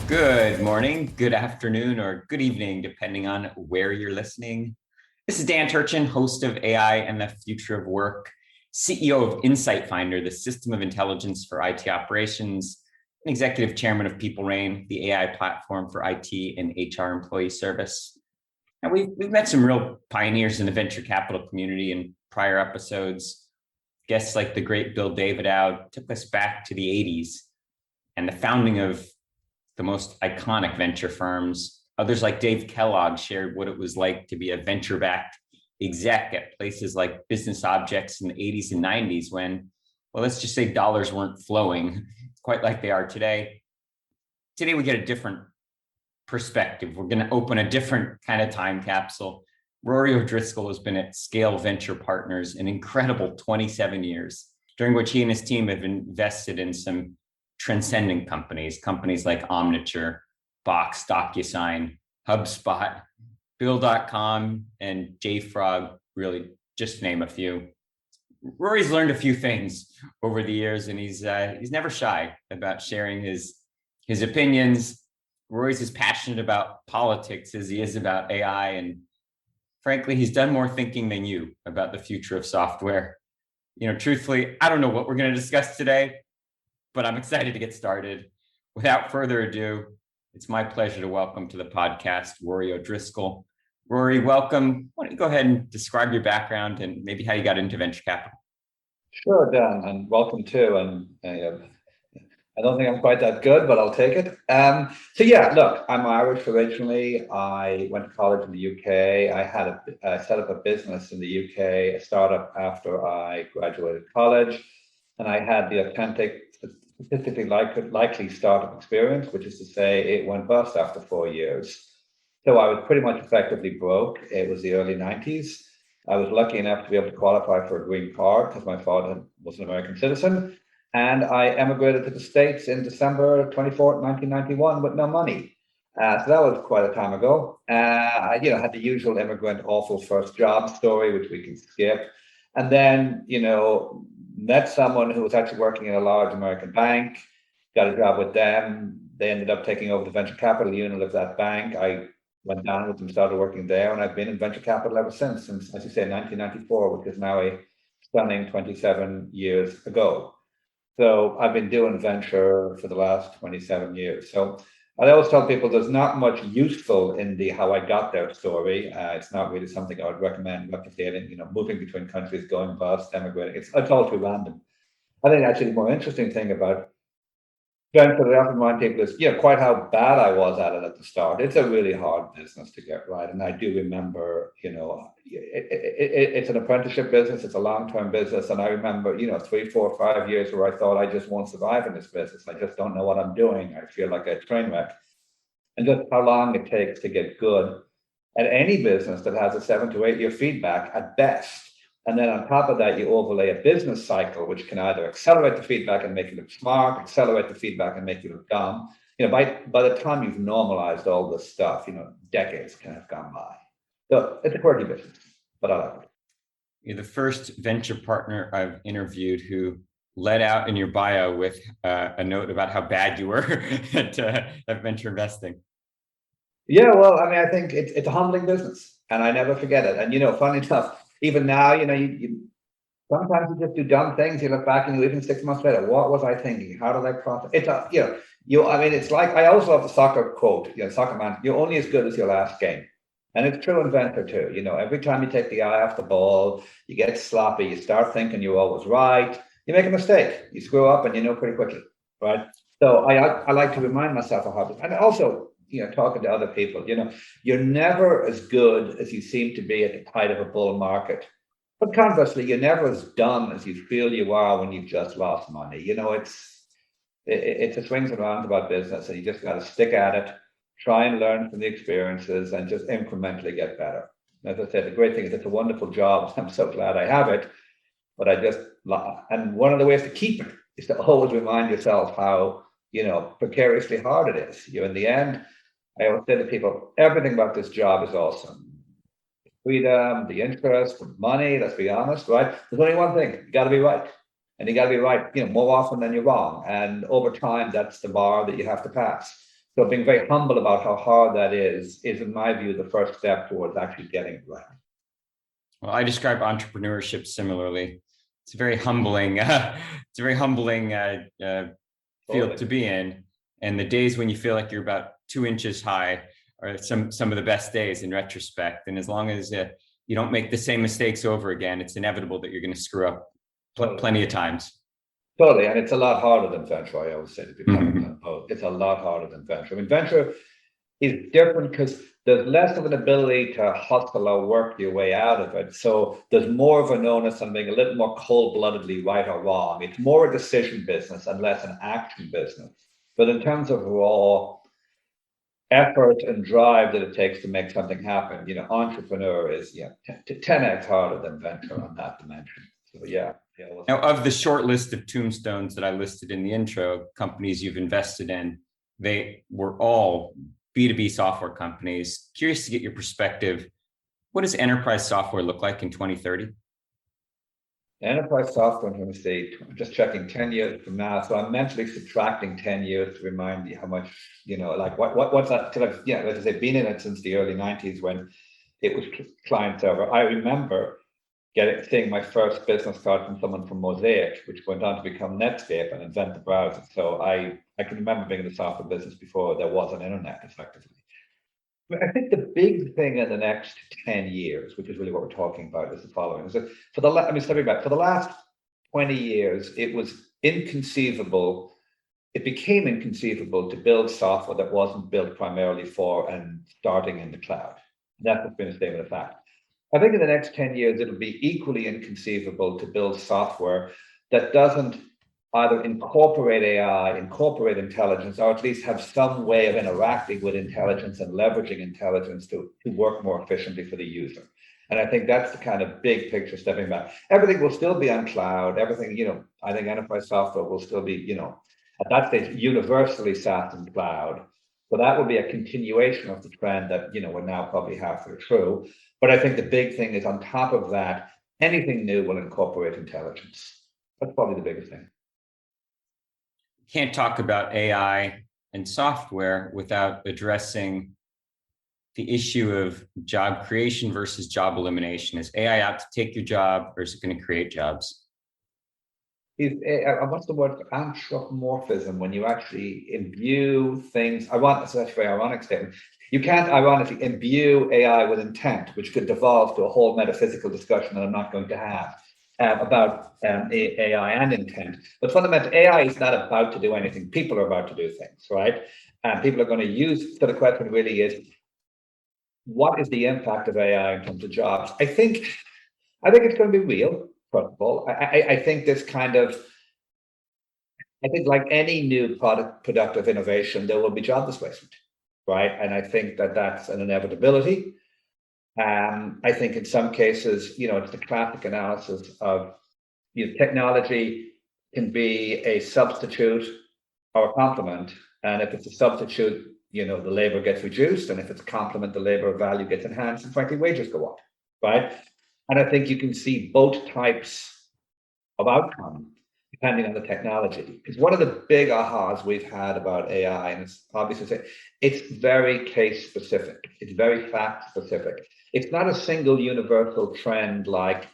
Good morning, good afternoon, or good evening, depending on where you're listening. This is Dan Turchin, host of AI and the Future of Work, CEO of Insight Finder, the system of intelligence for IT operations, and executive chairman of PeopleRain, the AI platform for IT and HR employee service. And we've met some real pioneers in the venture capital community in prior episodes. Guests like the great Bill Davidow took us back to the 80s and the founding of the most iconic venture firms. Others like Dave Kellogg shared what it was like to be a venture-backed exec at places like Business Objects in the 80s and 90s when, well, let's just say dollars weren't flowing quite like they are today. Today, we get a different perspective. We're going to open a different kind of time capsule. Rory O'Driscoll has been at Scale Venture Partners an incredible 27 years, during which he and his team have invested in some transcending companies like Omniture, Box, DocuSign, HubSpot, Bill.com, and JFrog, really just to name a few. Rory's learned a few things over the years, and he's never shy about sharing his opinions. Rory's as passionate about politics as he is about AI, and frankly, he's done more thinking than you about the future of software. Truthfully, I don't know what we're going to discuss today, but I'm excited to get started. Without further ado, it's my pleasure to welcome to the podcast Rory O'Driscoll. Rory, welcome. Why don't you go ahead and describe your background and maybe how you got into venture capital? Sure, Dan, and welcome too. And I don't think I'm quite that good, but I'll take it. Look, I'm Irish originally. I went to college in the UK. I set up a business in the UK, a startup after I graduated college, and I had the authentic, statistically likely startup experience, which is to say it went bust after 4 years. So I was pretty much effectively broke. It was the early 90s. I was lucky enough to be able to qualify for a green card because my father was an American citizen. And I emigrated to the States in December 24th, 1991 with no money. So that was quite a time ago. I had the usual immigrant awful first job story, which we can skip. And then, met someone who was actually working in a large American bank, got a job with them. They ended up taking over the venture capital unit of that bank. I went down with them, started working there, and I've been in venture capital ever since, as you say, 1994, which is now a stunning 27 years ago. So I've been doing venture for the last 27 years. So I always tell people there's not much useful in the how I got there story. It's not really something I would recommend replicating, moving between countries, going bust, emigrating. It's all too random. I think actually the more interesting thing about venture that I often remind people is, quite how bad I was at it at the start. It's a really hard business to get right. And I do remember, it's an apprenticeship business. It's a long-term business. And I remember, 3, 4, 5 years where I thought I just won't survive in this business. I just don't know what I'm doing. I feel like a train wreck. And just how long it takes to get good at any business that has a 7 to 8 year feedback at best. And then on top of that, you overlay a business cycle, which can either accelerate the feedback and make you look smart, accelerate the feedback and make you look dumb. By the time you've normalized all this stuff, decades can have gone by. So it's a quirky business, but I like it. You're the first venture partner I've interviewed who let out in your bio with a note about how bad you were at venture investing. Yeah, well, I think it's a humbling business, and I never forget it. And funny enough, even now, you sometimes you just do dumb things. You look back and even 6 months later, what was I thinking? How did I process? It's like I always love the soccer quote. Soccer man, you're only as good as your last game, and it's true in venture too. Every time you take the eye off the ball, you get sloppy. You start thinking you're always right. You make a mistake. You screw up, and pretty quickly, right? So I like to remind myself of how, and also, talking to other people, you're never as good as you seem to be at the height of a bull market. But conversely, you're never as dumb as you feel you are when you've just lost money. It's a swings and roundabouts business, and you just got to stick at it, try and learn from the experiences, and just incrementally get better. As I said, the great thing is it's a wonderful job. I'm so glad I have it. But and one of the ways to keep it is to always remind yourself how, precariously hard it is. In the end, I always say to people, everything about this job is awesome. Freedom, the interest, the money, let's be honest, right? There's only one thing, you got to be right. And you got to be right, more often than you're wrong. And over time, that's the bar that you have to pass. So being very humble about how hard that is in my view, the first step towards actually getting it right. Well, I describe entrepreneurship similarly. It's a very humbling, field to be in. And the days when you feel like you're about 2 inches high are some of the best days in retrospect. And as long as you don't make the same mistakes over again, it's inevitable that you're going to screw up plenty of times. Totally, and it's a lot harder than venture. I always say to people, it's a lot harder than venture. I mean, venture is different because there's less of an ability to hustle or work your way out of it. So there's more of an onus on being a little more cold-bloodedly right or wrong. It's more a decision business and less an action business. But in terms of raw effort and drive that it takes to make something happen, entrepreneur is 10x harder than venture on that dimension. So yeah. Now, of the short list of tombstones that I listed in the intro, companies you've invested in, they were all B2B software companies. Curious to get your perspective. What does enterprise software look like in 2030? Enterprise software, let me see, I'm just checking 10 years from now. So I'm mentally subtracting 10 years to remind you how much, like what's that? Like I say, been in it since the early 90s when it was client server. I remember seeing my first business card from someone from Mosaic, which went on to become Netscape and invent the browser. So I can remember being in the software business before there was an internet, effectively. But I think the big thing in the next 10 years, which is really what we're talking about, is the following. Is that stepping back, for the last 20 years, it was inconceivable. It became inconceivable to build software that wasn't built primarily for and starting in the cloud. That has been a statement of fact. I think in the next 10 years, it'll be equally inconceivable to build software that doesn't either incorporate AI, incorporate intelligence, or at least have some way of interacting with intelligence and leveraging intelligence to work more efficiently for the user. And I think that's the kind of big picture stepping back. Everything will still be on cloud. Everything, I think enterprise software will still be, at that stage, universally SaaS and cloud. So that will be a continuation of the trend that, we're now probably halfway through. But I think the big thing is on top of that, anything new will incorporate intelligence. That's probably the biggest thing. Can't talk about AI and software without addressing the issue of job creation versus job elimination. Is AI out to take your job, or is it going to create jobs? What's the word? Anthropomorphism, when you actually imbue things. That's a very ironic statement. You can't ironically imbue AI with intent, which could devolve to a whole metaphysical discussion that I'm not going to have about AI and intent. But fundamentally, AI is not about to do anything. People are about to do things, right? And people are going to use, so the question really is, what is the impact of AI in terms of jobs? I think it's going to be real, first of all. I think this kind of, I think like any new productive innovation, there will be job displacement, right? And I think that's an inevitability. I think in some cases, it's the classic analysis of technology can be a substitute or a complement. And if it's a substitute, the labor gets reduced. And if it's a complement, the labor value gets enhanced. And frankly, wages go up, right? And I think you can see both types of outcome depending on the technology. Because one of the big ahas we've had about AI, and it's obviously, it's very case specific. It's very fact specific. It's not a single universal trend like,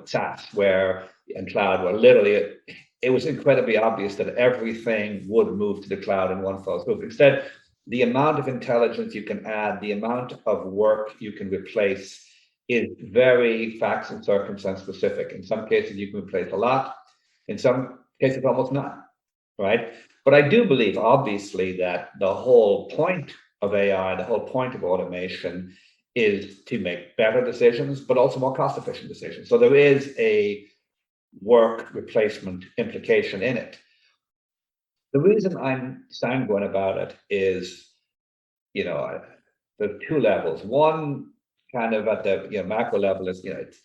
SaaS and cloud, where literally it was incredibly obvious that everything would move to the cloud in one fell swoop. Instead, the amount of intelligence you can add, the amount of work you can replace is very facts and circumstance specific. In some cases, you can replace a lot. In some cases, almost none, right? But I do believe, obviously, that the whole point of AI, the whole point of automation is to make better decisions, but also more cost-efficient decisions. So there is a work replacement implication in it. The reason I'm sanguine about it is, there's two levels. One, kind of at the macro level, is it's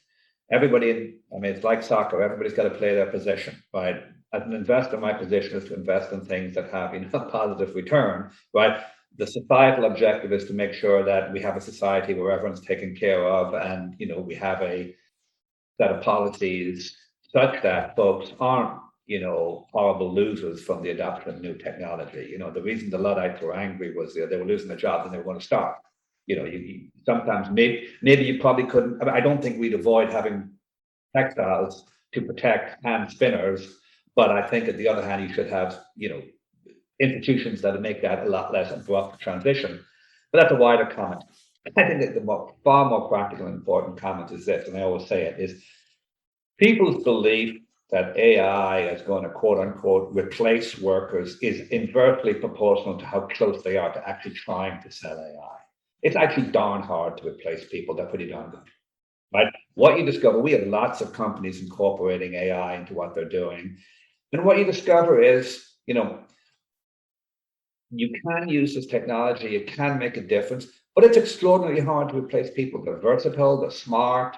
everybody. It's like soccer. Everybody's got to play their position, right? As an investor, my position is to invest in things that have a positive return, right? The societal objective is to make sure that we have a society where everyone's taken care of, and we have a set of policies such that folks aren't horrible losers from the adoption of new technology. The reason the Luddites were angry was they were losing their jobs and they were going to starve. You sometimes maybe you probably couldn't. I don't think we'd avoid having textiles to protect hand spinners, but I think at the other hand, you should have institutions that make that a lot less abrupt transition. But that's a wider comment. I think that the far more practical and important comment is this, and I always say it, is people's belief that AI is going to quote unquote replace workers is inversely proportional to how close they are to actually trying to sell AI. It's actually darn hard to replace people. They're pretty darn good, right? What you discover, we have lots of companies incorporating AI into what they're doing. And what you discover is, you can use this technology, it can make a difference, but it's extraordinarily hard to replace people. They're versatile, they're smart,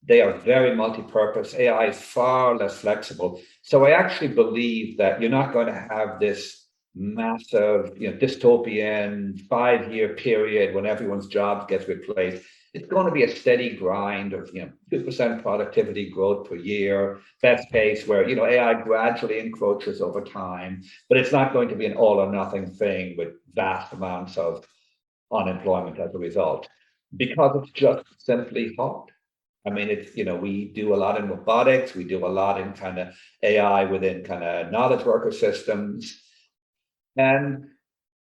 they are very multi-purpose. AI is far less flexible. So I actually believe that you're not going to have this massive, dystopian 5-year period when everyone's job gets replaced. It's going to be a steady grind of 2% productivity growth per year, best case, where AI gradually encroaches over time, but it's not going to be an all or nothing thing with vast amounts of unemployment as a result, because it's just simply hard. I mean, it's we do a lot in robotics, we do a lot in kind of AI within kind of knowledge worker systems, and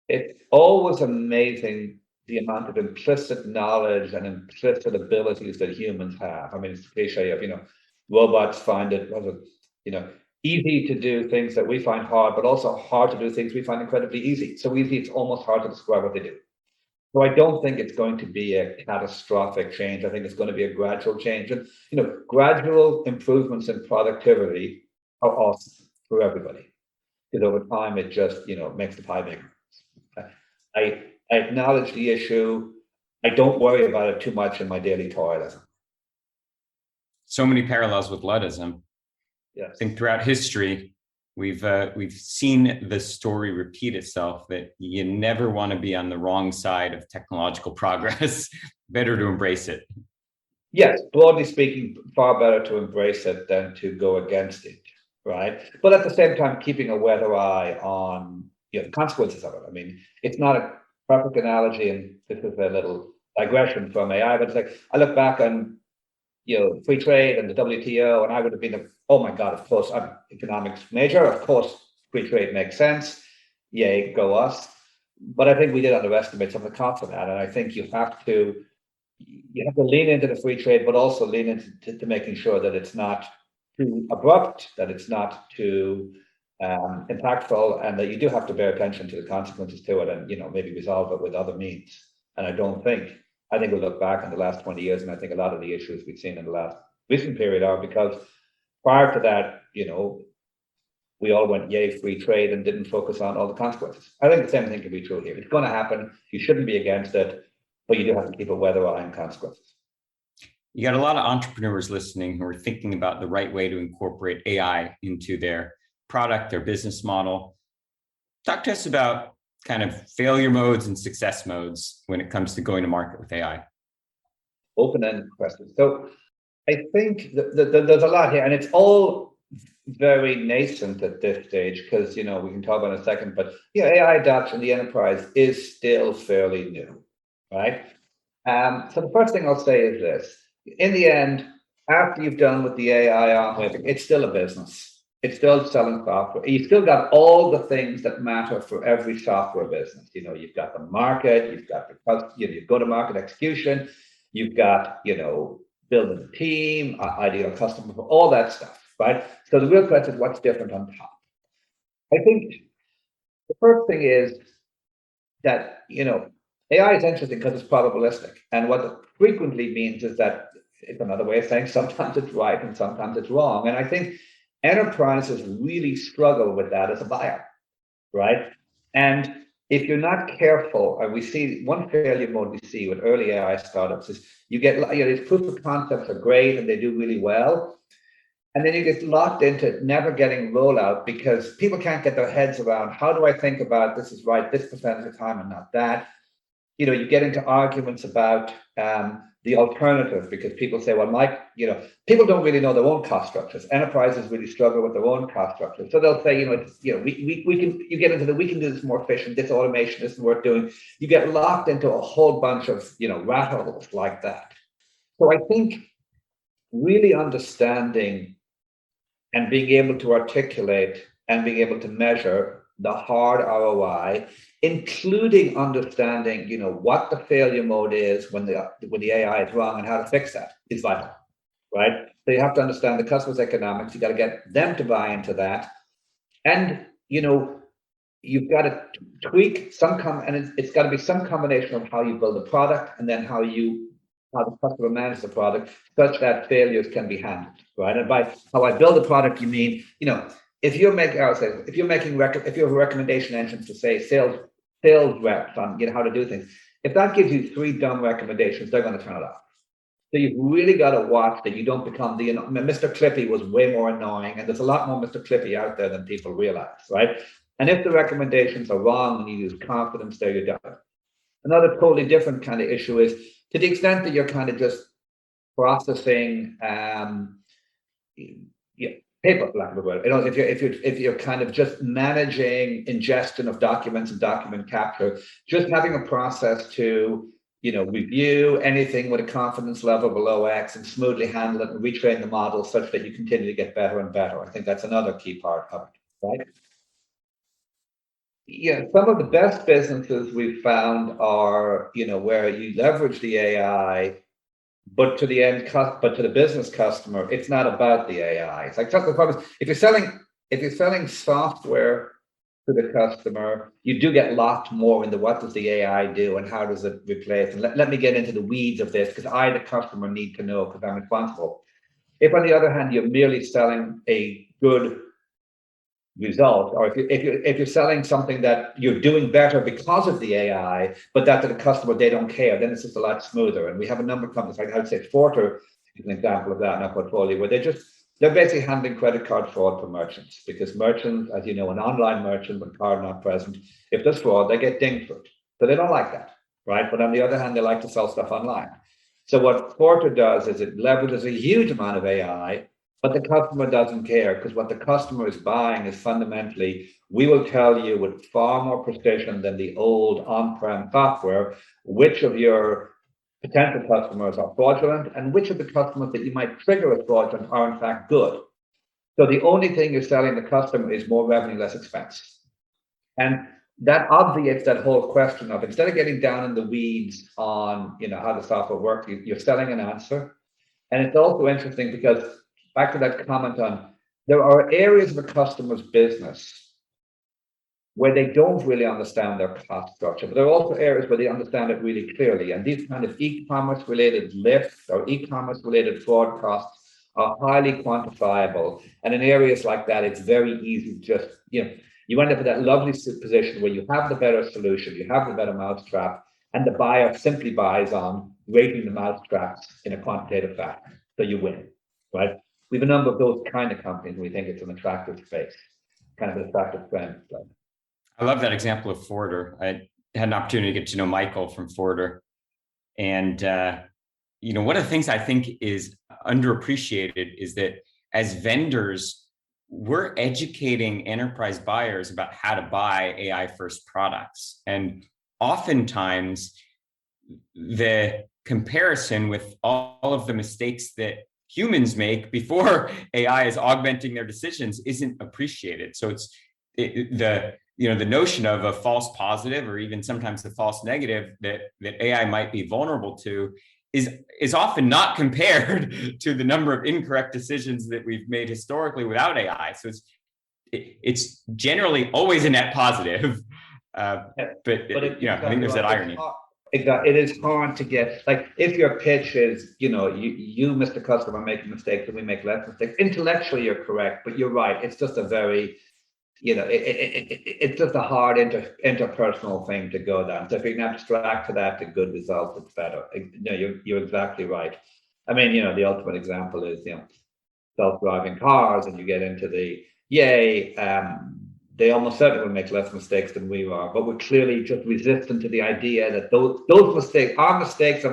it's always amazing the amount of implicit knowledge and implicit abilities that humans have. I mean, it's the cliche of, robots find it, easy to do things that we find hard, but also hard to do things we find incredibly easy. So easy, it's almost hard to describe what they do. So I don't think it's going to be a catastrophic change. I think it's going to be a gradual change. And, gradual improvements in productivity are awesome for everybody. Because over time, it just, makes the pie bigger. I acknowledge the issue. I don't worry about it too much in my daily toilism. So many parallels with Luddism. Yes. I think throughout history, we've seen the story repeat itself, that you never want to be on the wrong side of technological progress. Better to embrace it. Yes, broadly speaking, far better to embrace it than to go against it, right? But at the same time, keeping a weather eye on the consequences of it. I mean, it's not a perfect analogy, and this is a little digression from AI, but it's like I look back on free trade and the WTO, and I would have been oh my God, of course, I'm an economics major, of course free trade makes sense, yay, go us. But I think we did underestimate some of the costs of that, and I think you have to lean into the free trade, but also lean into making sure that it's not too abrupt, that it's not too impactful, and that you do have to bear attention to the consequences to it, and maybe resolve it with other means. And I think we'll look back on the last 20 years, and I think a lot of the issues we've seen in the last recent period are because prior to that, we all went yay free trade and didn't focus on all the consequences. I think the same thing can be true here. It's going to happen. You shouldn't be against it, but you do have to keep a weather eye on consequences. You got a lot of entrepreneurs listening who are thinking about the right way to incorporate AI into their product, their business model. Talk to us about kind of failure modes and success modes when it comes to going to market with AI. Open-ended question. So I think there's a lot here, and it's all very nascent at this stage, because we can talk about it in a second, but AI adoption in the enterprise is still fairly new, right? So the first thing I'll say is this: in the end, after you've done with the AI arm waving, it's still a business. It's still selling software. You've still got all the things that matter for every software business. You've got the market, you've got the go-to-market execution, you've got building a team, ideal customer, all that stuff, right? So the real question is, what's different on top? I think the first thing is that AI is interesting because it's probabilistic, and what it frequently means is that it's another way of saying sometimes it's right and sometimes it's wrong. And I think enterprises really struggle with that as a buyer, right? And if you're not careful, and we see one failure mode we see with early AI startups is you get these proof of concepts are great and they do really well, and then you get locked into never getting rollout because people can't get their heads around, how do I think about this is right this percentage of time and not that? You get into arguments about the alternative, because people say, well, people don't really know their own cost structures. Enterprises really struggle with their own cost structures. So they'll say, we can, you get into we can do this more efficient, this automation isn't worth doing. You get locked into a whole bunch of, rat holes like that. So I think really understanding and being able to articulate and being able to measure the hard ROI, including understanding, what the failure mode is when the AI is wrong and how to fix that is vital, right? So you have to understand the customer's economics. You got to get them to buy into that, and you've got to tweak and it's got to be some combination of how you build the product and then how the customer manages the product, such that failures can be handled, right? And by how I build a product, you mean, if you have a recommendation engine to say sales reps on how to do things, if that gives you 3 dumb recommendations, they're going to turn it off. So you've really got to watch that you don't become Mr. Clippy was way more annoying, and there's a lot more Mr. Clippy out there than people realize, right? And if the recommendations are wrong and you use confidence, there you're done. Another totally different kind of issue is to the extent that you're kind of just processing paper, for lack of a word. If you're kind of just managing ingestion of documents and document capture, just having a process to review anything with a confidence level below X and smoothly handle it and retrain the model such that you continue to get better and better. I think that's another key part of it, right? Yeah, some of the best businesses we've found are, where you leverage the AI, but to the business customer, it's not about the AI. It's like the problem is, if you're selling software to the customer, you do get locked more into what does the AI do and how does it replace. And let me get into the weeds of this, because I, the customer, need to know because I'm responsible. If on the other hand, you're merely selling a good result, or if you're selling something that you're doing better because of the AI, but that to the customer they don't care, then it's just a lot smoother. And we have a number of companies, like I would say Forter is an example of that in our portfolio, where they're basically handling credit card fraud for merchants, because merchants, as you know, an online merchant with card not present, if there's fraud, they get dinged for it. So they don't like that, right? But on the other hand, they like to sell stuff online. So what Forter does is it leverages a huge amount of AI, but the customer doesn't care, because what the customer is buying is fundamentally, we will tell you with far more precision than the old on-prem software, which of your potential customers are fraudulent and which of the customers that you might trigger as fraudulent are in fact good. So the only thing you're selling the customer is more revenue, less expense. And that obviates that whole question of, instead of getting down in the weeds on how the software works, you're selling an answer. And it's also interesting because, back to that comment on, there are areas of a customer's business where they don't really understand their cost structure, but there are also areas where they understand it really clearly. And these kind of e-commerce related lifts or e-commerce related fraud costs are highly quantifiable. And in areas like that, it's very easy to just, you end up in that lovely position where you have the better solution, you have the better mousetrap, and the buyer simply buys on rating the mousetraps in a quantitative fashion. So you win, right? We have a number of those kind of companies, and we think it's an attractive space, kind of an attractive trend. I love that example of Forter. I had an opportunity to get to know Michael from Forter. And, one of the things I think is underappreciated is that as vendors, we're educating enterprise buyers about how to buy AI first products. And oftentimes the comparison with all of the mistakes that humans make before AI is augmenting their decisions isn't appreciated. So the notion of a false positive, or even sometimes a false negative that AI might be vulnerable to, is often not compared to the number of incorrect decisions that we've made historically without AI. So it's generally always a net positive. But I think there's that irony. Exactly. It is hard to get, like, if your pitch is, you, Mr. Customer, making mistakes and we make less mistakes. Intellectually, you're correct, but you're right. It's just a very, it's just a hard interpersonal thing to go down. So if you can abstract to that to good results, it's better. You're exactly right. I mean, the ultimate example is, self-driving cars, and you get into the they almost certainly will make less mistakes than we are, but we're clearly just resistant to the idea that those mistakes are mistakes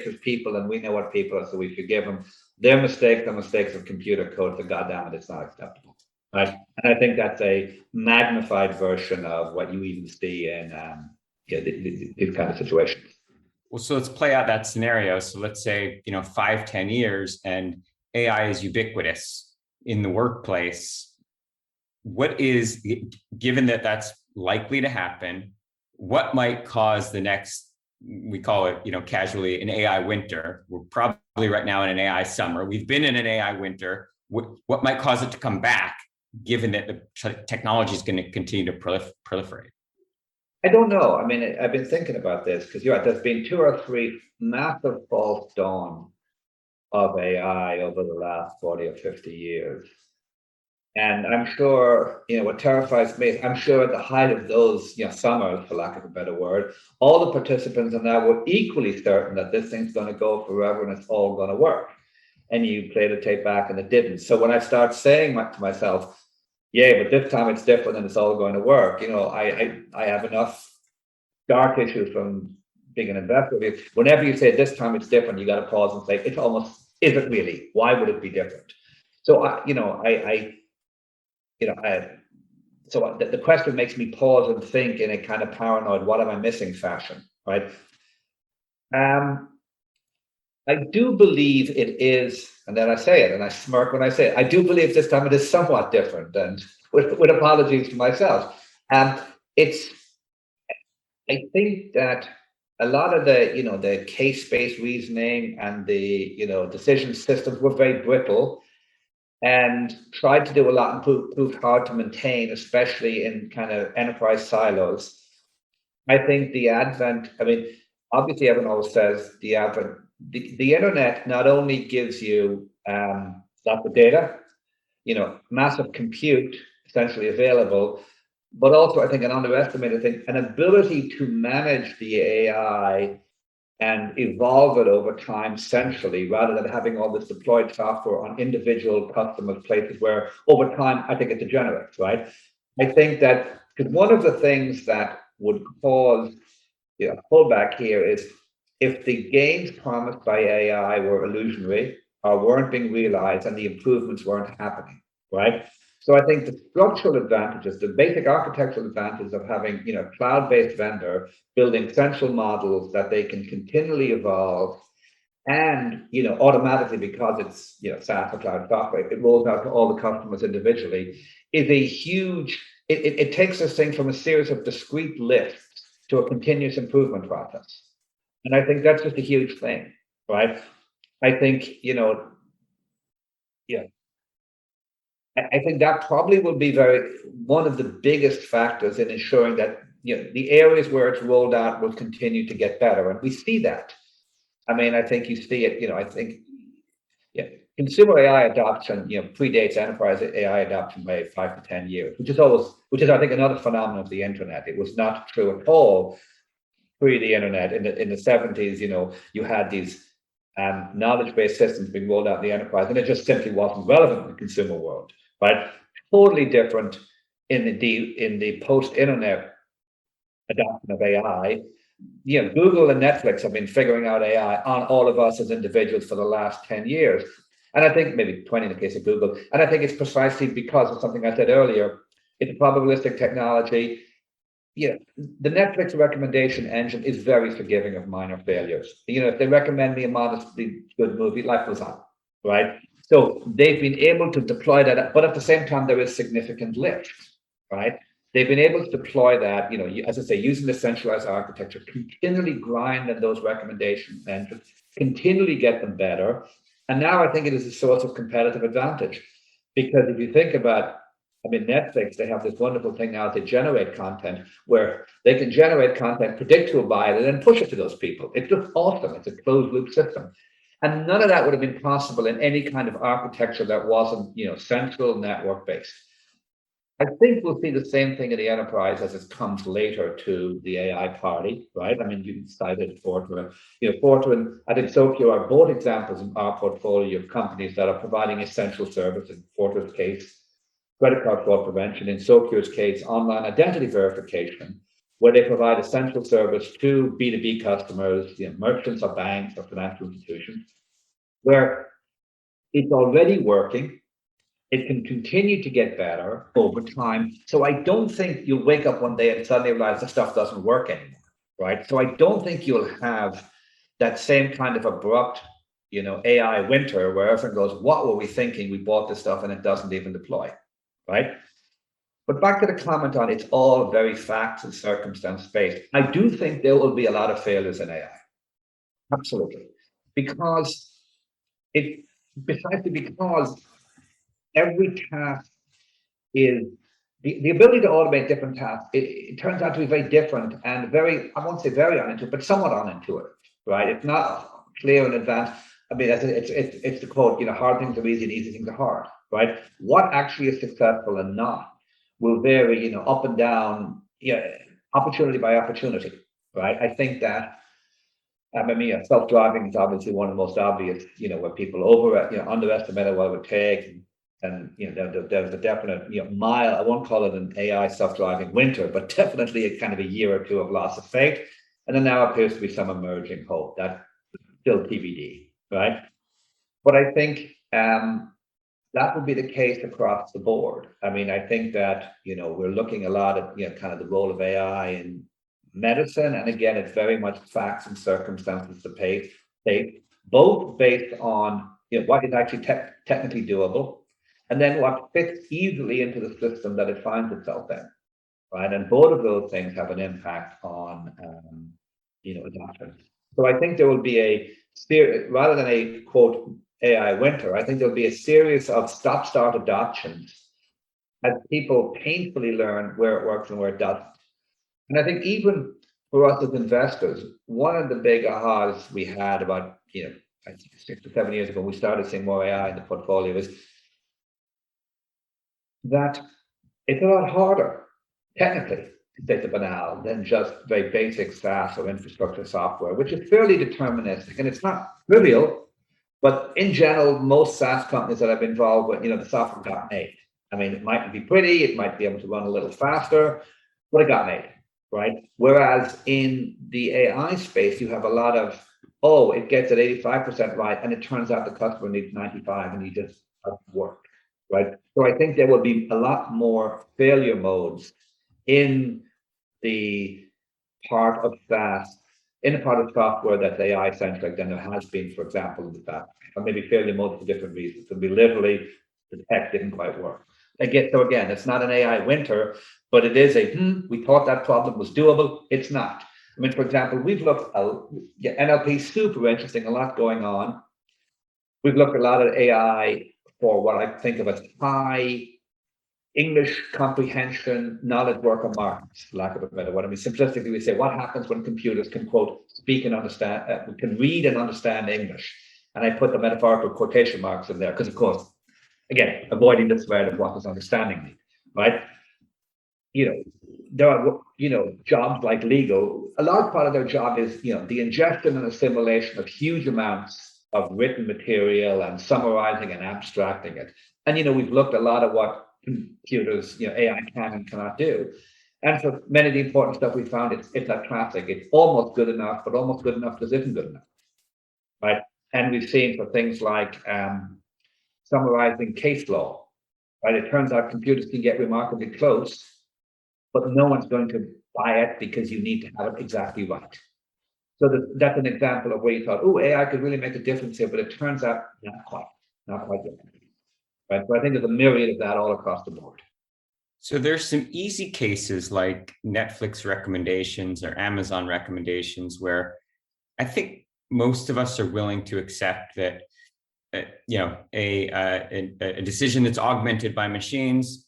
of people, and we know what people are, so we forgive them. Their mistakes are mistakes of computer code, so goddamn it, it's not acceptable, right? And I think that's a magnified version of what you even see in these kind of situations. Well, so let's play out that scenario. So let's say, 5-10 years and AI is ubiquitous in the workplace. What is, given that that's likely to happen, what might cause the next, we call it, casually, an AI winter? We're probably right now in an AI summer. We've been in an AI winter. What might cause it to come back, given that the technology is going to continue to proliferate? I don't know. I mean, I've been thinking about this because you're right, there's been 2 or 3 massive false dawns of AI over the last 40 or 50 years. And I'm sure, what terrifies me is I'm sure at the height of those, summers, for lack of a better word, all the participants in that were equally certain that this thing's going to go forever and it's all going to work. And you play the tape back and it didn't. So when I start saying to myself, yeah, but this time it's different and it's all going to work, I have enough dark issues from being an investor. Whenever you say this time it's different, you got to pause and say, it's almost, is it really? Why would it be different? So, so the question makes me pause and think in a kind of paranoid, what am I missing fashion, right? I do believe it is, and then I say it, and I smirk when I say it. I do believe this time it is somewhat different, and with apologies to myself. I think that a lot of the case-based reasoning and the decision systems were very brittle, and tried to do a lot and proved hard to maintain, especially in kind of enterprise silos. I think the advent, I mean, obviously everyone always says the internet not only gives you lots of data, massive compute essentially available, but also I think an underestimated thing, an ability to manage the AI and evolve it over time centrally, rather than having all this deployed software on individual customers' places where over time, I think it degenerates, right? I think that, because one of the things that would cause pullback here is if the gains promised by AI were illusionary or weren't being realized and the improvements weren't happening, right? So I think the structural advantages, the basic architectural advantages of having, cloud-based vendor building central models that they can continually evolve, and automatically, because it's SaaS or cloud software, it rolls out to all the customers individually, is a huge. It takes this thing from a series of discrete lifts to a continuous improvement process, and I think that's just a huge thing, right? I think I think that probably will be one of the biggest factors in ensuring that the areas where it's rolled out will continue to get better, and we see that. I mean, I think you see it. I think consumer AI adoption predates enterprise AI adoption by 5 to 10 years, which is I think another phenomenon of the internet. It was not true at all pre the internet. In the 70s, you had these knowledge-based systems being rolled out in the enterprise, and it just simply wasn't relevant in the consumer world. Right, totally different in the post-internet adoption of AI. Google and Netflix have been figuring out AI on all of us as individuals for the last 10 years, and I think maybe 20 in the case of Google. And I think it's precisely because of something I said earlier. It's a probabilistic technology. The Netflix recommendation engine is very forgiving of minor failures. If they recommend me a modestly good movie, life goes on, right? So they've been able to deploy that, but at the same time, there is significant lift, right? They've been able to deploy that, as I say, using the centralized architecture, continually grind in those recommendation engines, continually get them better. And now I think it is a source of competitive advantage, because if you think about, Netflix, they have this wonderful thing now, they generate content where they can generate content, predict who will buy it, and then push it to those people. It's just awesome. It's a closed loop system. And none of that would have been possible in any kind of architecture that wasn't, central network based. I think we'll see the same thing in the enterprise as it comes later to the AI party, right? You cited Fortran. Fortran, I think Sokio are both examples in our portfolio of companies that are providing essential service. In Fortran's case, credit card fraud prevention, in SoCure's case, online identity verification, where they provide essential service to B2B customers, merchants or banks or financial institutions, where it's already working. It can continue to get better over time. So I don't think you'll wake up one day and suddenly realize the stuff doesn't work anymore, right? So I don't think you'll have that same kind of abrupt, AI winter where everyone goes, what were we thinking? We bought this stuff and it doesn't even deploy, right? But back to the comment on it's all very facts and circumstance based. I do think there will be a lot of failures in AI. Absolutely. Because precisely because every task is the ability to automate different tasks. It turns out to be very different and very, I won't say very unintuitive, but somewhat unintuitive, right? It's not clear in advance. I mean, it's the quote, hard things are easy and easy things are hard, right? What actually is successful and not will vary, up and down, opportunity by opportunity, right? I think that, self-driving is obviously one of the most obvious, where people underestimated what it would take. And there's a definite mile. I won't call it an AI self-driving winter, but definitely a kind of a year or two of loss of faith. And then now appears to be some emerging hope. That's still TBD, right? But I think that would be the case across the board. I mean, I think that we're looking a lot at kind of the role of AI in medicine, and again, it's very much facts and circumstances to pay, both based on what is actually technically doable, and then what fits easily into the system that it finds itself in, right? And both of those things have an impact on, adoption. So I think there will be rather than a quote AI winter, I think there'll be a series of stop-start adoptions as people painfully learn where it works and where it doesn't. And I think even for us as investors, one of the big ahas we had about, I think 6 to 7 years ago, we started seeing more AI in the portfolio is that it's a lot harder, technically, to say the banal, than just very basic SaaS or infrastructure software, which is fairly deterministic. And it's not trivial, but in general, most SaaS companies that I've been involved with, the software got made. I mean, it might be pretty, it might be able to run a little faster, but it got made, right? Whereas in the AI space, you have a lot of, it gets at 85% right, and it turns out the customer needs 95, and you just work. Right. So I think there will be a lot more failure modes in the part of SaaS, in the part of software that's AI centric than there has been, for example, in the past. Or maybe failure modes for different reasons. It could be literally the tech didn't quite work. So again, it's not an AI winter, but it is we thought that problem was doable. It's not. I mean, for example, we've looked at NLP, super interesting, a lot going on. We've looked a lot at AI for what I think of as high English comprehension knowledge worker marks, lack of a better word. I mean, simplistically, we say, what happens when computers can, quote, speak and understand, can read and understand English? And I put the metaphorical quotation marks in there, because, of course, again, avoiding the thread of what does understanding mean, right? There are, jobs like legal. A large part of their job is, the ingestion and assimilation of huge amounts of written material and summarizing and abstracting it. And, we've looked a lot at what computers, AI can and cannot do. And for many of the important stuff we found, it's that classic. It's almost good enough, but almost good enough just isn't good enough, right? And we've seen for things like summarizing case law, right? It turns out computers can get remarkably close, but no one's going to buy it because you need to have it exactly right. So that's an example of where you thought, AI could really make a difference here, but it turns out not quite yet. Right. So I think there's a myriad of that all across the board. So there's some easy cases like Netflix recommendations or Amazon recommendations where I think most of us are willing to accept that, a decision that's augmented by machines,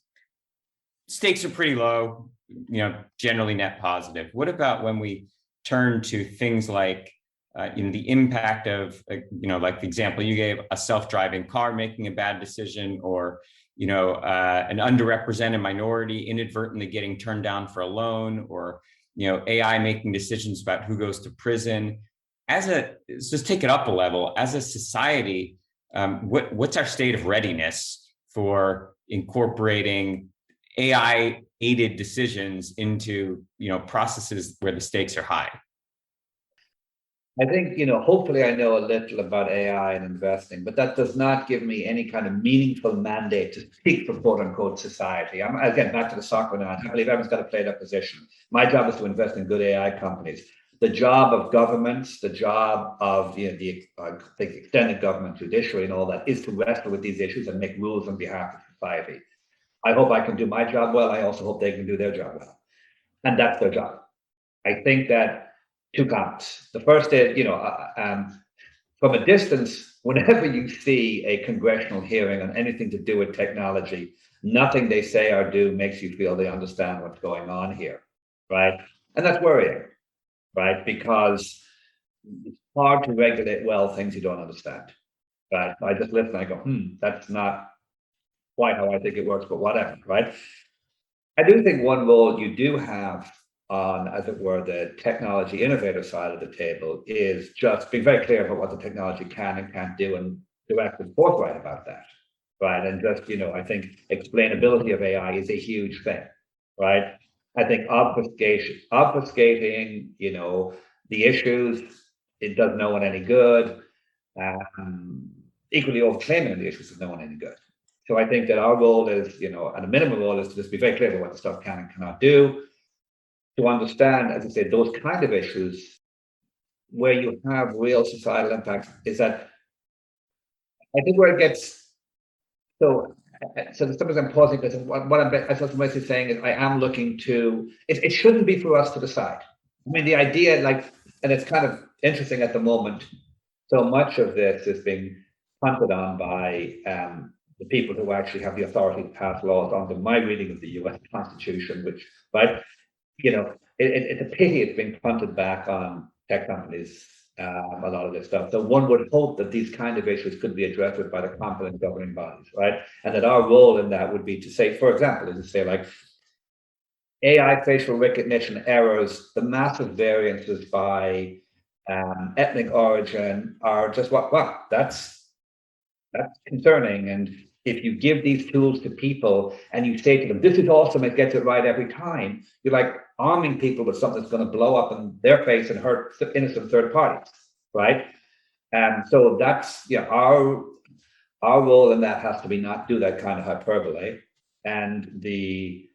stakes are pretty low, generally net positive. What about when we turn to things like, the impact of, like the example you gave, a self-driving car making a bad decision, or, an underrepresented minority inadvertently getting turned down for a loan, or, AI making decisions about who goes to prison. Let's just take it up a level. As a society, what's our state of readiness for, incorporating AI aided decisions into, processes where the stakes are high? I think, hopefully I know a little about AI and investing, but that does not give me any kind of meaningful mandate to speak for quote unquote society. Again, back to the soccer analogy. I believe everyone's got to play their position. My job is to invest in good AI companies. The job of governments, the job of the extended government, judiciary, and all that is to wrestle with these issues and make rules on behalf of society. I hope I can do my job well. I also hope they can do their job well. And that's their job. I think that two comments. The first is, from a distance, whenever you see a congressional hearing on anything to do with technology, nothing they say or do makes you feel they understand what's going on here, right? And that's worrying, right? Because it's hard to regulate well things you don't understand, right? I just listen and I go, that's not quite how I think it works, but whatever, right? I do think one role you do have on, as it were, the technology innovator side of the table is just being very clear about what the technology can and can't do and direct and forthright about that, right? And just, I think explainability of AI is a huge thing, right? I think obfuscating, the issues, it does no one any good. Equally overclaiming the issues does no one any good. So I think that our role is, at a minimum role is to just be very clear about what the stuff can and cannot do, to understand, as I say, those kind of issues where you have real societal impact. Is that I think where it gets so sometimes I'm pausing because what I'm basically saying is I am looking to it shouldn't be for us to decide. I mean, the idea, and it's kind of interesting at the moment, so much of this is being punted on by the people who actually have the authority to pass laws under my reading of the US Constitution, which, right, it's a pity it's being punted back on tech companies, a lot of this stuff. So one would hope that these kind of issues could be addressed by the competent governing bodies, right? And that our role in that would be to say, for example, is to say like AI facial recognition errors, the massive variances by ethnic origin are just that's concerning. And if you give these tools to people and you say to them, this is awesome, it gets it right every time, you're like arming people with something that's going to blow up in their face and hurt innocent third parties, right? And so that's, our role in that has to be not do that kind of hyperbole. And the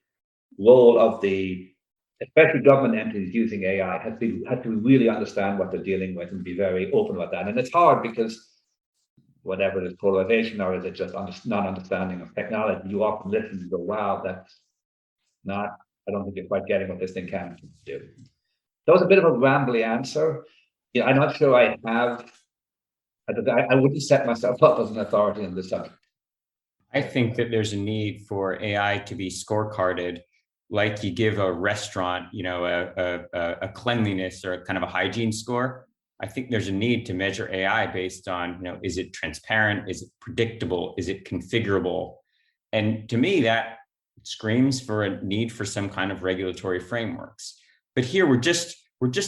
role of especially government entities using AI has to really understand what they're dealing with and be very open about that. And it's hard because whatever it is, polarization, or is it just non-understanding of technology? You often listen and go, wow, that's not, I don't think you're quite getting what this thing can do. That was a bit of a rambly answer. I'm not sure I wouldn't set myself up as an authority on this subject. I think that there's a need for AI to be scorecarded, like you give a restaurant, a cleanliness or a kind of a hygiene score. I think there's a need to measure AI based on, is it transparent? Is it predictable? Is it configurable? And to me, that screams for a need for some kind of regulatory frameworks. But here we're just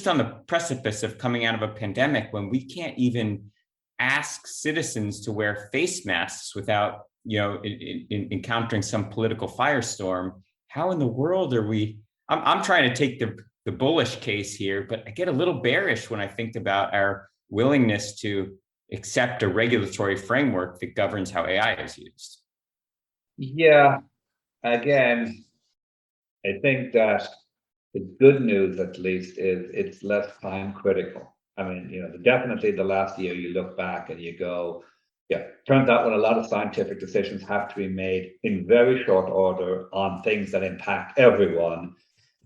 on the precipice of coming out of a pandemic when we can't even ask citizens to wear face masks without, encountering some political firestorm. How in the world are we? I'm trying to take the bullish case here, but I get a little bearish when I think about our willingness to accept a regulatory framework that governs how AI is used. Yeah, again, I think that the good news, at least, is it's less time critical. I mean, definitely the last year you look back and you go, turns out when a lot of scientific decisions have to be made in very short order on things that impact everyone,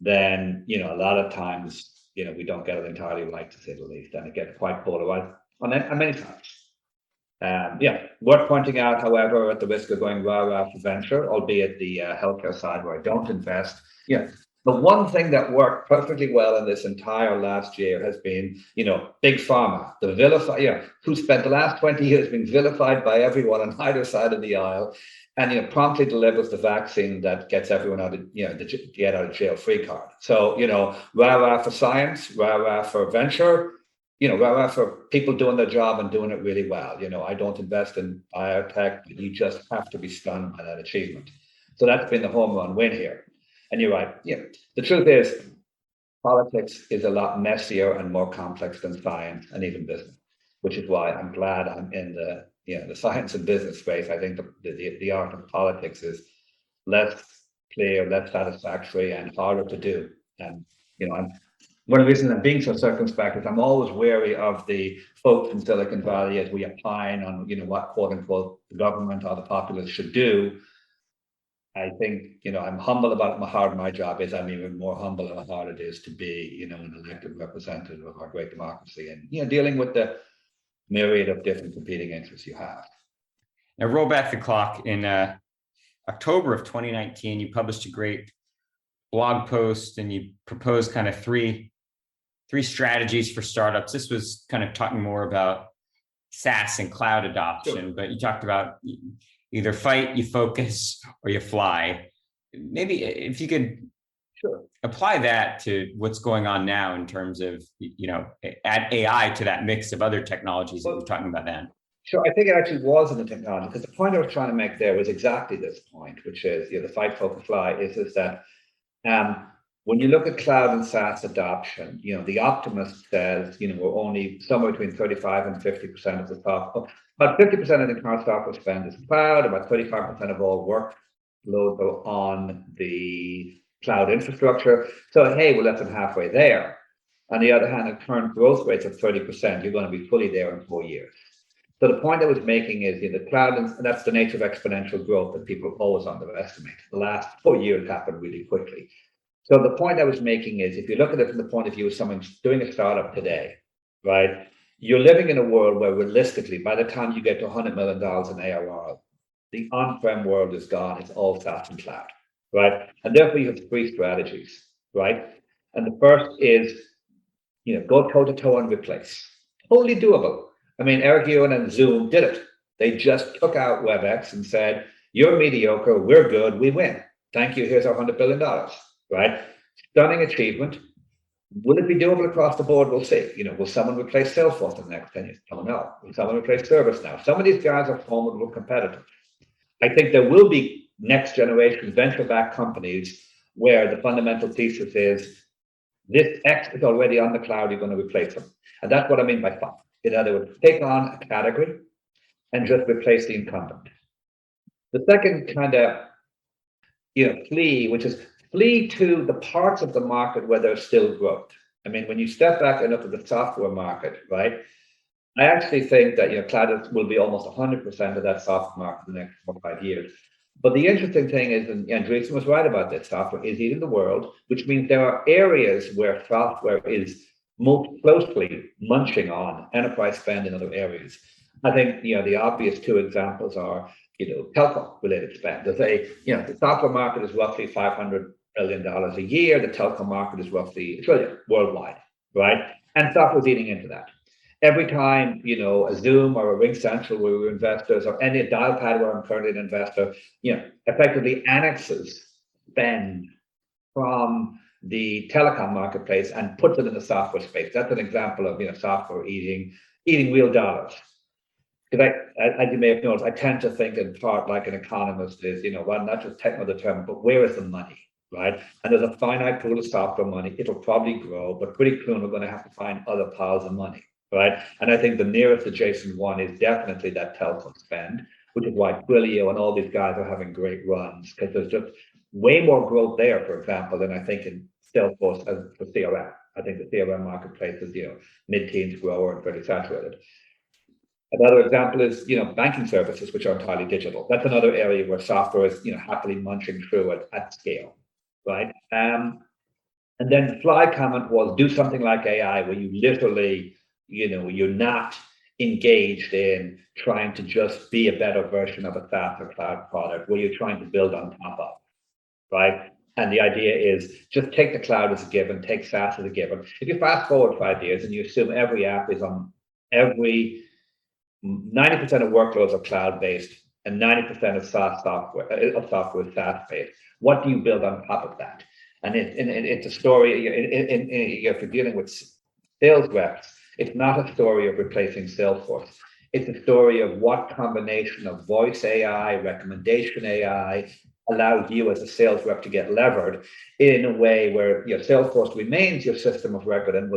then, a lot of times, we don't get it entirely right, to say the least, and it gets quite polarized on many times. Worth pointing out, however, at the risk of going rah-rah for venture, albeit the healthcare side where I don't invest, the one thing that worked perfectly well in this entire last year has been, big pharma, who spent the last 20 years being vilified by everyone on either side of the aisle, and promptly delivers the vaccine that gets everyone out of the get out of jail free card. So rah-rah for science, rah-rah for venture. for people doing their job and doing it really well. I don't invest in biotech, but you just have to be stunned by that achievement. So that's been the home run win here. And you're right. Yeah. The truth is, politics is a lot messier and more complex than science and even business, which is why I'm glad I'm in the science and business space. I think the art of politics is less clear, less satisfactory, and harder to do. And I'm one of the reasons I'm being so circumspect is I'm always wary of the folks in Silicon Valley as we opine on what quote unquote the government or the populace should do. I think, I'm humble about how hard my job is. I'm even more humble about how hard it is to be, an elected representative of our great democracy and, dealing with the myriad of different competing interests you have. Now, roll back the clock. In October of 2019, you published a great blog post and you proposed kind of three strategies for startups. This was kind of talking more about SaaS and cloud adoption, sure. But you talked about either fight, you focus, or you fly. Maybe if you could apply that to what's going on now in terms of, add AI to that mix of other technologies that we were talking about then. Sure, I think it actually was in the technology, because the point I was trying to make there was exactly this point, which is, the fight, focus, fly, is that when you look at cloud and SaaS adoption, the optimist says, we're only somewhere between 35 and 50% of the software. About 50% of the current software spend is cloud, about 35% of all workloads are on the cloud infrastructure. So, hey, we're less than halfway there. On the other hand, at current growth rates of 30%, you're going to be fully there in 4 years. So the point I was making is the cloud, and that's the nature of exponential growth that people always underestimate. The last 4 years happened really quickly. So the point I was making is, if you look at it from the point of view of someone doing a startup today, right? You're living in a world where realistically, by the time you get to $100 million in ARR, the on-prem world is gone. It's all SaaS and cloud, right? And therefore you have three strategies, right? And the first is, go toe-to-toe and replace. Totally doable. I mean, Eric Yuan and Zoom did it. They just took out WebEx and said, you're mediocre, we're good, we win. Thank you, here's our $100 billion, right? Stunning achievement. Will it be doable across the board? We'll see. Will someone replace Salesforce in the next 10 years? Don't know. Will someone replace ServiceNow? Some of these guys are formidable competitors. I think there will be next generation venture-backed companies where the fundamental thesis is this X is already on the cloud, you're going to replace them. And that's what I mean by fun. In other words, take on a category and just replace the incumbent. The second kind of, flee, which is flee to the parts of the market where there's still growth. I mean, when you step back and look at the software market, right? I actually think that, cloud will be almost 100% of that software market in the next 4 or 5 years. But the interesting thing is, and Andreessen was right about this, software is eating the world, which means there are areas where software is most closely munching on enterprise spend in other areas. I think, the obvious two examples are, telco related spend. There's the software market is roughly $500 billion a year. The telco market is roughly $1 trillion worldwide, right? And software is eating into that. Every time, a Zoom or a RingCentral where we're investors, or any Dialpad where I'm currently an investor, effectively annexes spend from the telecom marketplace and puts it in the software space. That's an example of software eating real dollars. Because as you may have noticed, I tend to think in part like an economist is, well, not just technical determined, but where is the money, right? And there's a finite pool of software money. It'll probably grow, but pretty soon we're going to have to find other piles of money, right? And I think the nearest adjacent one is definitely that telco spend, which is why Twilio and all these guys are having great runs, because there's just way more growth there, for example, than I think in Salesforce as for CRM. I think the CRM marketplace is, mid-teens grower and fairly saturated. Another example is, banking services, which are entirely digital. That's another area where software is, happily munching through it at scale, right? And then the fly comment was do something like AI, where you literally, you're not engaged in trying to just be a better version of a SaaS or cloud product, where you're trying to build on top of, right? And the idea is just take the cloud as a given, take SaaS as a given. If you fast forward 5 years and you assume every app is on 90% of workloads are cloud-based and 90% of software is SaaS-based. What do you build on top of that? And it's a story. If you're dealing with sales reps, It's not a story of replacing Salesforce. It's a story of what combination of voice AI, recommendation AI allows you as a sales rep to get levered in a way where Salesforce remains your system of record, and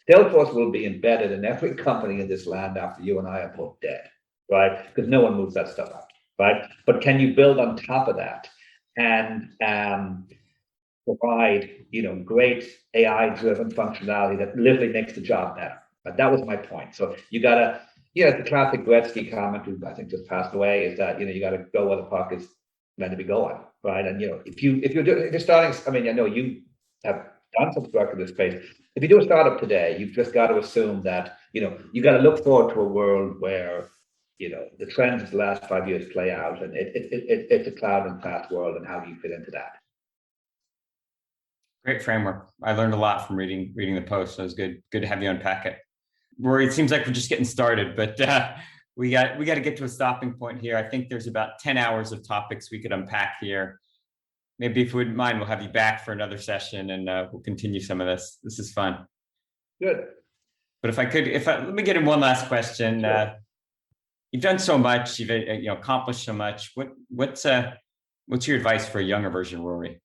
Salesforce will be embedded in every company in this land after you and I are both dead, right? Because no one moves that stuff out, right? But can you build on top of that and provide great AI-driven functionality that literally makes the job better? But that was my point. So you gotta, the classic Gretzky comment, who I think just passed away, is that you gotta go where the puck is meant to be going, right? And if you're starting, I mean, I know you have done some work in this space. If you do a startup today, you've just got to assume that you got to look forward to a world where the trends of the last 5 years play out, and it's a cloud and SaaS world, and how do you fit into that? Great framework. I learned a lot from reading the post. So it was good to have you unpack it. Rory, it seems like we're just getting started, but we got to get to a stopping point here. I think there's about 10 hours of topics we could unpack here. Maybe if you wouldn't mind, we'll have you back for another session, and we'll continue some of this. This is fun. Good. But let me get in one last question. Sure. You've done so much. You've accomplished so much. What's your advice for a younger version, Rory?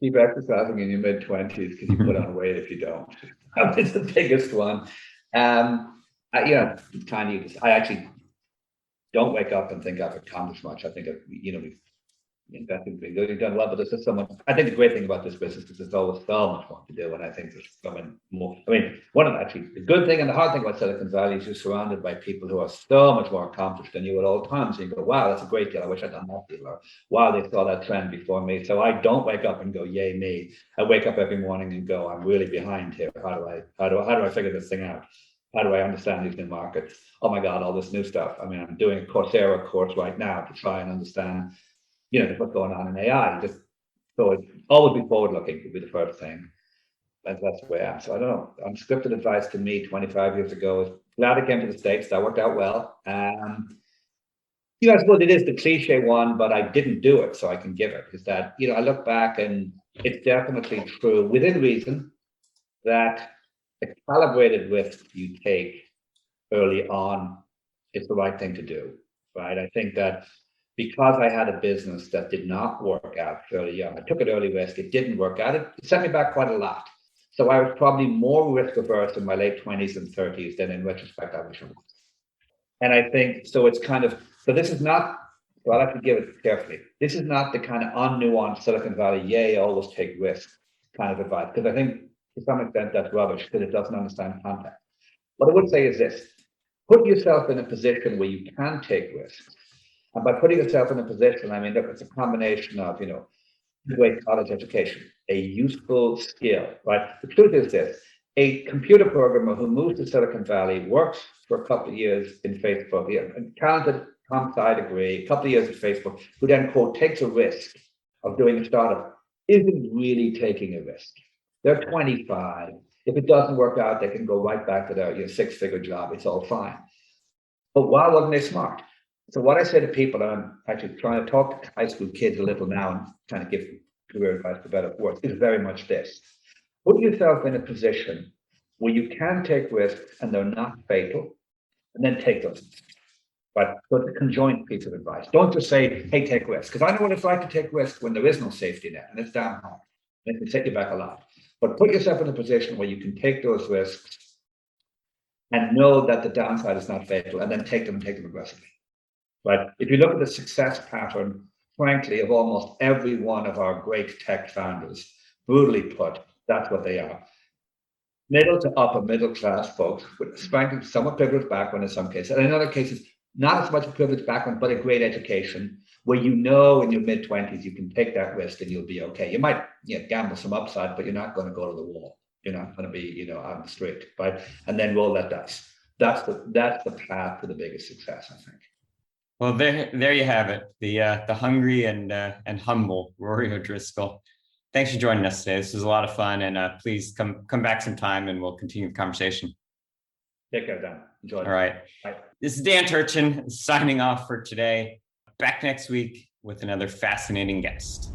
Keep exercising in your mid-20s, because you put on weight if you don't. It's the biggest one. I actually don't wake up and think I've accomplished much. I think we've invested, done well, but there's just so much. I think the great thing about this business is there's always so much more to do, and I think there's so many more. I mean, the good thing and the hard thing about Silicon Valley is you're surrounded by people who are so much more accomplished than you at all times. And you go, wow, that's a great deal. I wish I'd done that deal. Or wow, they saw that trend before me. So I don't wake up and go, yay me. I wake up every morning and go, I'm really behind here. How do I figure this thing out? How do I understand these new markets? Oh my God, all this new stuff. I mean, I'm doing a Coursera course right now to try and understand what's going on in AI. So it's always be forward-looking would be the first thing. That's the way I am. So I don't know. Unscripted advice to me 25 years ago is glad I came to the States. That worked out well. I suppose it is the cliche one, but I didn't do it, so I can give it. Is that I look back and it's definitely true within reason that a calibrated risk you take early on is the right thing to do, right? I think that because I had a business that did not work out fairly young, I took an early risk. It didn't work out. It set me back quite a lot. So I was probably more risk averse in my late 20s and 30s than in retrospect I wish I was. And I think so. It's kind of this is not. So I have to give it carefully. This is not the kind of unnuanced Silicon Valley, yay, always take risks kind of advice, because I think to some extent that's rubbish because it doesn't understand context. What I would say is this: put yourself in a position where you can take risks. And by putting yourself in a position, I mean, look, it's a combination of, great college education, a useful skill, right? The truth is this: a computer programmer who moves to Silicon Valley, works for a couple of years in Facebook, a talented comp-sci degree, a couple of years at Facebook, who then, quote, takes a risk of doing a startup, isn't really taking a risk. They're 25. If it doesn't work out, they can go right back to their six-figure job. It's all fine. But why wasn't they smart? So what I say to people, and I'm actually trying to talk to high school kids a little now and trying to give career advice for better or worse, is very much this: put yourself in a position where you can take risks and they're not fatal, and then take those. But it's a conjoint piece of advice. Don't just say, hey, take risks, because I know what it's like to take risks when there is no safety net, and it's damn hard. It can set you back a lot. But put yourself in a position where you can take those risks and know that the downside is not fatal, and then take them aggressively. But if you look at the success pattern, frankly, of almost every one of our great tech founders, brutally put, that's what they are. Middle to upper middle class folks with frankly somewhat privileged background in some cases, and in other cases, not as much a privileged background, but a great education, where in your mid-20s you can take that risk and you'll be okay. You might gamble some upside, but you're not going to go to the wall. You're not going to be on the street, right? And then roll that dice. That's the path to the biggest success, I think. Well, there you have it. The hungry and humble Rory O'Driscoll. Thanks for joining us today. This was a lot of fun, and please come back sometime, and we'll continue the conversation. Take care, Dan. Enjoy. All right. Bye. This is Dan Turchin signing off for today. Back next week with another fascinating guest.